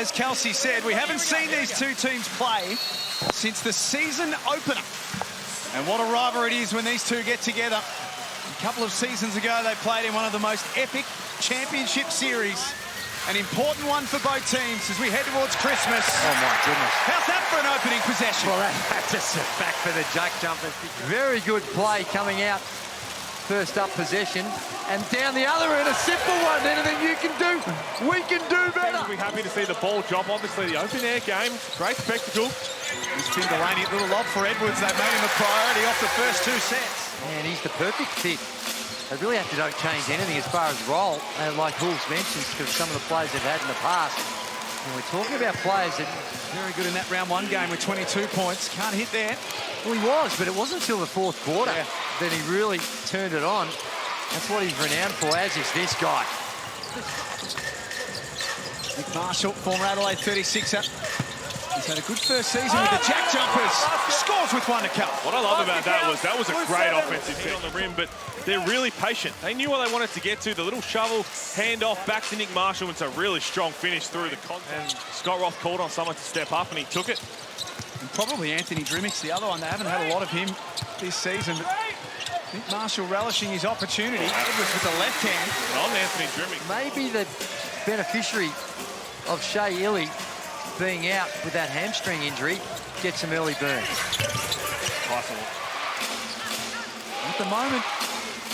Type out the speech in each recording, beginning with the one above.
as Kelsey said, we haven't seen these two teams play since the season opener. And what a rivalry it is when these two get together. A couple of seasons ago, they played in one of the most epic championship series. An important one for both teams as we head towards Christmas. Oh, my goodness. How's that for an opening possession? Well, that's just a fact for the JackJumpers. Very good play coming out. First up possession. And down the other end, a simple one. Anything you can do, we can do better. We'll be happy to see the ball drop. Obviously, the open air game, great spectacle. This Finn Delaney, little lob for Edwards. They've made him a priority off the first two sets. And he's the perfect fit. They really have to don't change anything as far as role, and like Hulls mentions, because some of the players they've had in the past. And we're talking about players that... Very good in that round one game with 22 points. Can't hit there. Well, he was, but it wasn't until the fourth quarter that he really turned it on. That's what he's renowned for, as is this guy. Nick Marshall, former Adelaide 36er. He's had a good first season with the JackJumpers. Scores with one to come. What I love about that was a great offensive hit on the rim, but they're really patient. They knew what they wanted to get to. The little shovel, handoff back to Nick Marshall. It's a really strong finish through the contact. And Scott Roth called on someone to step up, and he took it. And probably Anthony Drimmick's the other one. They haven't had a lot of him this season. But Nick Marshall relishing his opportunity. Edwards with the left hand. On Anthony Drimmick. Maybe the beneficiary of Shea Illy being out with that hamstring injury gets some early burn. Possible. At the moment,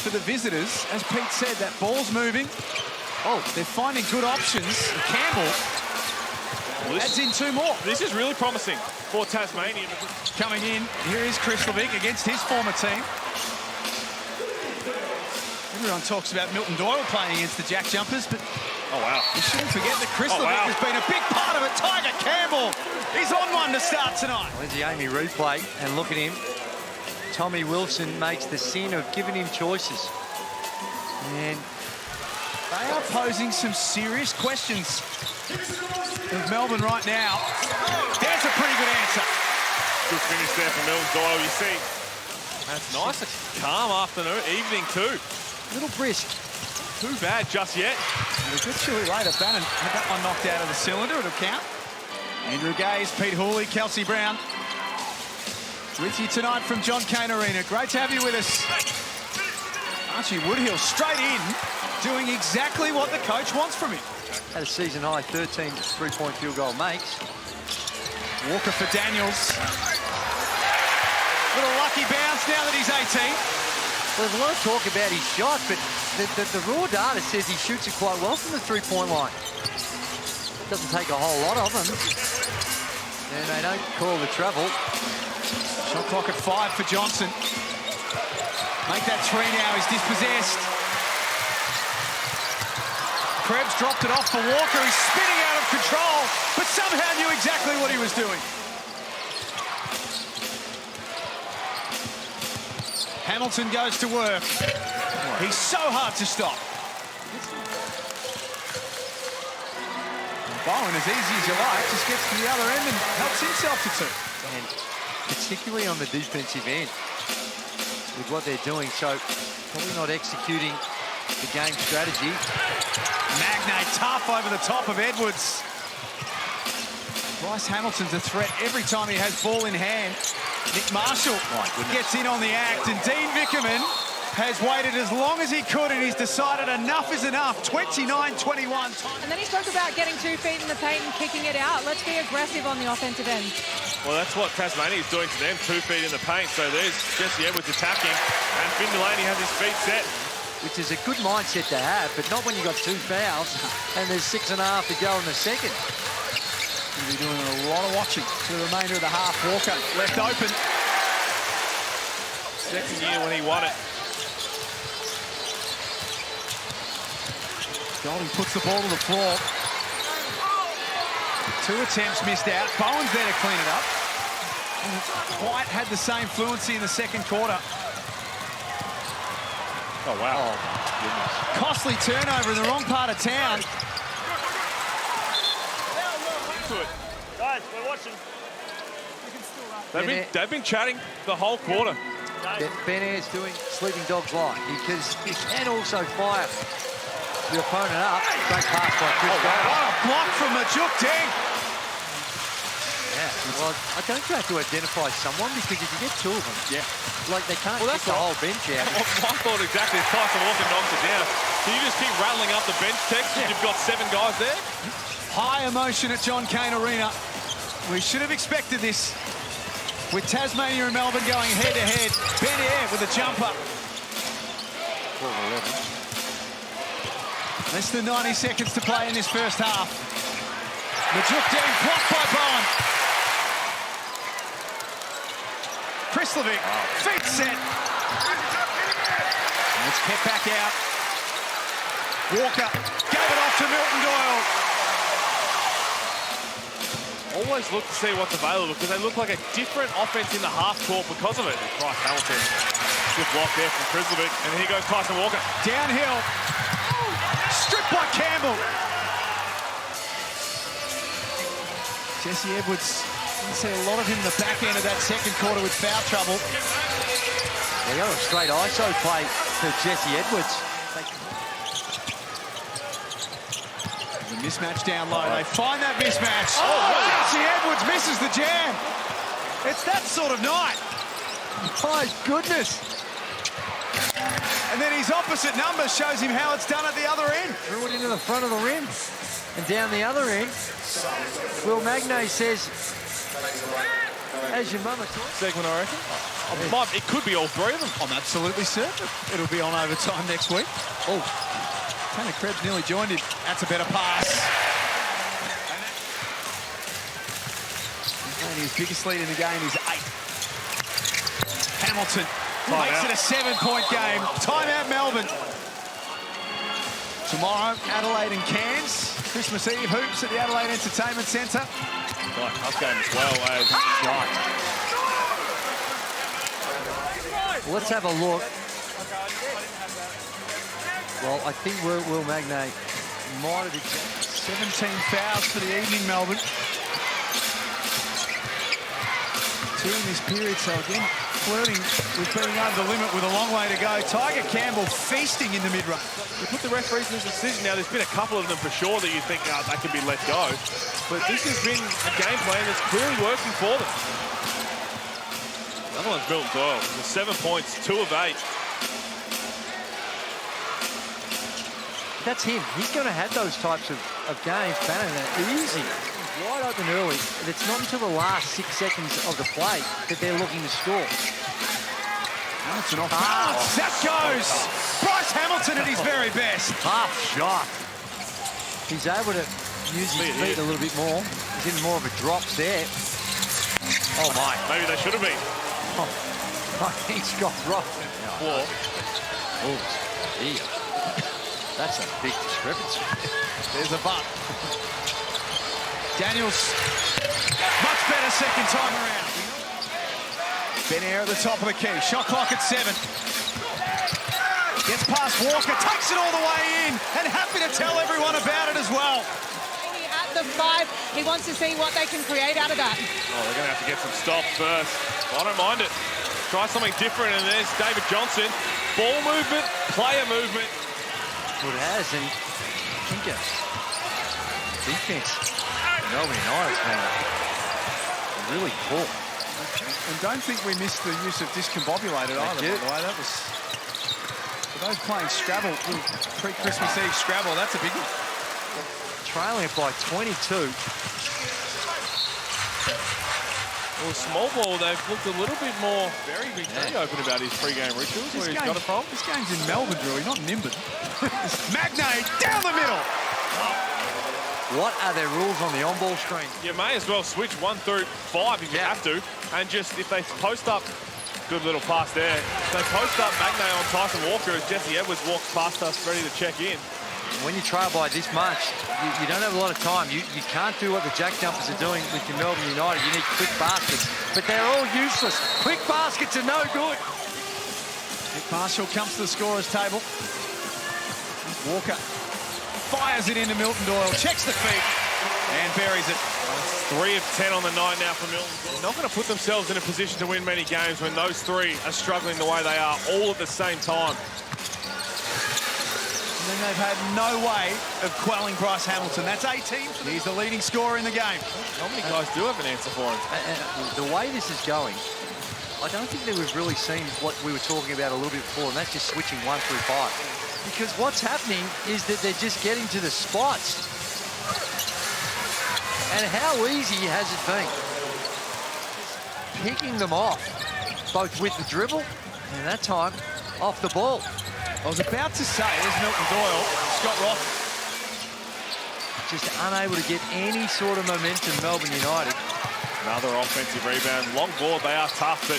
for the visitors, as Pete said, that ball's moving. Oh, they're finding good options. Campbell adds in two more. This is really promising for Tasmania. Coming in, here is Chris Levick against his former team. Everyone talks about Milton Doyle playing against the JackJumpers, but oh, wow. You shouldn't forget that Chris Levick has been a big part of it. Tiger Campbell, he's on one to start tonight. There's the Amy replay, and look at him. Tommy Wilson makes the sin of giving him choices. And they are posing some serious questions of Melbourne right now. There's a pretty good answer. Good finish there from Milton Doyle, you see. That's nice. A calm afternoon, evening too. A little brisk. Too bad just yet. A bit chilly later. Bannon had that one knocked out of the cylinder. It'll count. Andrew Gaze, Pete Hooley, Kelsey Brown. With you tonight from John Cain Arena. Great to have you with us. Archie Woodhill straight in, doing exactly what the coach wants from him. Had a season high 13 three-point field goal makes. Walker for Daniels. Little lucky bounce now that he's 18. Well, there's a lot of talk about his shot, but the raw data says he shoots it quite well from the three-point line. Doesn't take a whole lot of them. And they don't call the trouble. Shot clock at 5 for Johnson. Make that three now, he's dispossessed. Krebs dropped it off for Walker. He's spinning out of control, but somehow knew exactly what he was doing. Hamilton goes to work. He's so hard to stop. Bowen, as easy as you like, just gets to the other end and helps himself to two. And particularly on the defensive end with what they're doing, so probably not executing the game strategy. Magnay tough over the top of Edwards. Bryce Hamilton's a threat every time he has ball in hand. Nick Marshall gets in on the act, and Dean Vickerman has waited as long as he could, and he's decided enough is enough. 29-21. And then he spoke about getting 2 feet in the paint and kicking it out. Let's be aggressive on the offensive end. Well, that's what Tasmania is doing to them, 2 feet in the paint. So there's Jesse Edwards attacking, and Finn Delaney has his feet set. Which is a good mindset to have, but not when you've got 2 fouls and there's 6.5 to go in the second. He'll be doing a lot of watching for the remainder of the half. Walker left open. Second year when he won it. Golding puts the ball to the floor. 2 attempts missed out. Bowen's there to clean it up. Hasn't quite had the same fluency in the second quarter. Oh, wow. Oh, goodness. Costly turnover in the wrong part of town. Guys, we're watching. They've been chatting the whole quarter. Ben Ayres doing sleeping dogs like, because he can also fire the opponent up. Great pass by Chris Gale. What a block from Majuk Deng. Yeah, well, I don't think you have to identify someone because if you get two of them, like they can't Well, get the whole bench out. I thought exactly. Tyson Walker knocks it down. So you just keep rattling up the bench, Tex, and you've got 7 guys there. High emotion at John Cain Arena. We should have expected this. With Tasmania and Melbourne going head-to-head. Ben Air with a jumper. 12-11. Less than 90 seconds to play in this first half. Majuk Deng blocked by Bowen. Krislovic, feet set. And it's kept back out. Walker gave it off to Milton Doyle. Always look to see what's available because they look like a different offense in the half court because of it. Bryce Hamilton, good block there from Krislovic. And here goes Tyson Walker. Downhill. Stripped by Campbell. Jesse Edwards didn't see a lot of him in the back end of that second quarter with foul trouble. They got a straight ISO play to Jesse Edwards. The mismatch down low. They find that mismatch. Jesse Edwards misses the jam. It's that sort of night. My goodness. And then his opposite number shows him how it's done at the other end. Threw it into the front of the rim. And down the other end, Will Magnay says, as your mama taught. Segment, I reckon. It could be all 3 of them. I'm absolutely certain it'll be on overtime next week. Oh, Tanner Krebs nearly joined him. That's a better pass. And his biggest lead in the game is 8. Hamilton makes it a 7-point game. Timeout Melbourne. Tomorrow, Adelaide and Cairns. Christmas Eve hoops at the Adelaide Entertainment Centre. Right, tough game as well as shot. Well, let's have a look. Well, I think Will Magnay might have 17 fouls for the evening, Melbourne. 2 in this period, so again, flirting with being over the limit with a long way to go. Tiger Campbell feasting in the mid-range. You put the referees in this decision. Now, there's been a couple of them for sure that you think they can be let go. But this has been a game plan that's clearly working for them. The other one's Milton Doyle. 7 points, 2 of 8. That's him. He's going to have those types of games, Bannon. Easy. Wide open early. And it's not until the last 6 seconds of the play that they're looking to score. That's an off. That goes. Bryce Hamilton at his very best. Half shot. He's able to use his feet a little bit more. He's in more of a drop there. Oh, my. Maybe they should have been. I think Scott Ross. Oh, dear. That's a big discrepancy. There's a butt. Daniels, much better second time around. Ben Air at the top of the key. Shot clock at 7. Gets past Walker, takes it all the way in, and happy to tell everyone about it as well. At the 5, he wants to see what they can create out of that. Oh, they're going to have to get some stops first. I don't mind it. Try something different, and there's David Johnson. Ball movement, player movement. Well, it has, and I think defense. Melbourne United has been really poor. And don't think we missed the use of discombobulated either, by the way. That was, for those playing Scrabble, pre-Christmas Eve Scrabble, that's a big one. Trailing it by 22. Well, small ball, they've looked a little bit more very open about his pre-game rituals, where he's got it from. This game's in Melbourne, Drewy, not Nimbin. Magnay down the middle. What are their rules on the on-ball screen? You may as well switch 1 through 5 if you have to, and just if they post up, good little pass there. If they post up Magnay on Tyson Walker as Jesse Edwards walks past us ready to check in. When you trail by this much, you don't have a lot of time. You can't do what the JackJumpers are doing with your Melbourne United. You need quick baskets, but they're all useless. Quick baskets are no good. Nick Marshall comes to the scorer's table. Walker fires it into Milton Doyle, checks the feet, and buries it. 3 of 10 on the night now for Milton. They're not going to put themselves in a position to win many games when those 3 are struggling the way they are all at the same time. then they've had no way of quelling Bryce Hamilton. That's 18. He's the leading scorer in the game. Not many guys do have an answer for him. And the way this is going, I don't think that we've really seen what we were talking about a little bit before, and that's just switching 1 through 5. Because what's happening is that they're just getting to the spots. And how easy has it been? Picking them off, both with the dribble and that time off the ball. I was about to say, there's Milton Doyle, Scott Roth. Just unable to get any sort of momentum, Melbourne United. Another offensive rebound. Long ball, they are tough, but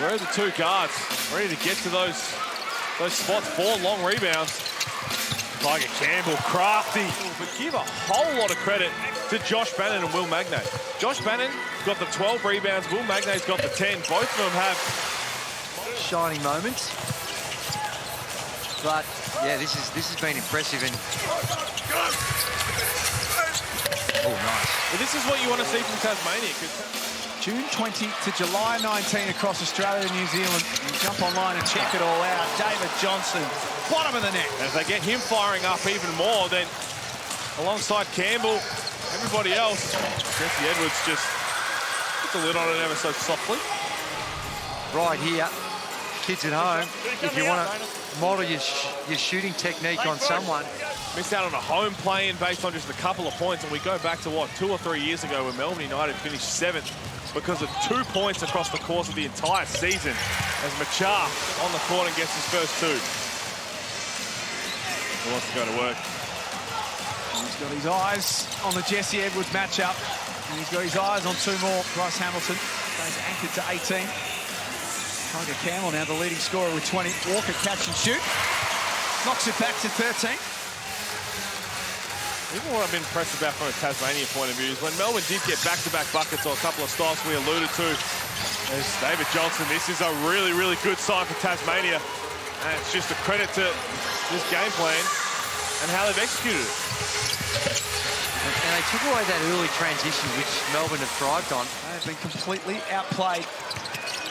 where are the two guards? Ready to get to those spots for long rebounds. Tiger Campbell, crafty. But give a whole lot of credit to Josh Bannon and Will Magnay. Josh Bannon got the 12 rebounds. Will Magnay's got the 10. Both of them have shining moments. But yeah, this has been impressive. And oh, nice. Well, this is what you want to see from Tasmania. June 20 to July 19 across Australia and New Zealand. You jump online and check it all out. David Johnson, bottom of the net. And if they get him firing up even more, then alongside Campbell, everybody else, Jesse Edwards just put the lid on it ever so softly. Right here, kids at home, if you want to model your shooting technique on someone. Missed out on a home play-in based on just a couple of points, and we go back to, what, 2 or 3 years ago when Melbourne United finished 7th because of 2 points across the course of the entire season as Machar on the court and gets his first 2. He wants to go to work. He's got his eyes on the Jesse Edwards matchup, and he's got his eyes on 2 more. Bryce Hamilton stays anchored to 18. Tiger Campbell now the leading scorer with 20. Walker catch and shoot. Knocks it back to 13. Even what I've been impressed about from a Tasmania point of view is when Melbourne did get back-to-back buckets or a couple of styles we alluded to, there's David Johnson. This is a really, really good sign for Tasmania. And it's just a credit to this game plan and how they've executed it. And they took away that early transition, which Melbourne have thrived on. They've been completely outplayed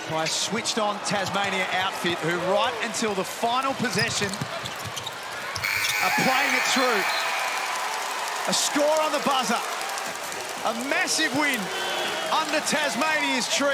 by a switched-on Tasmania outfit who, right until the final possession, are playing it through. A score on the buzzer. A massive win under Tasmania's tree.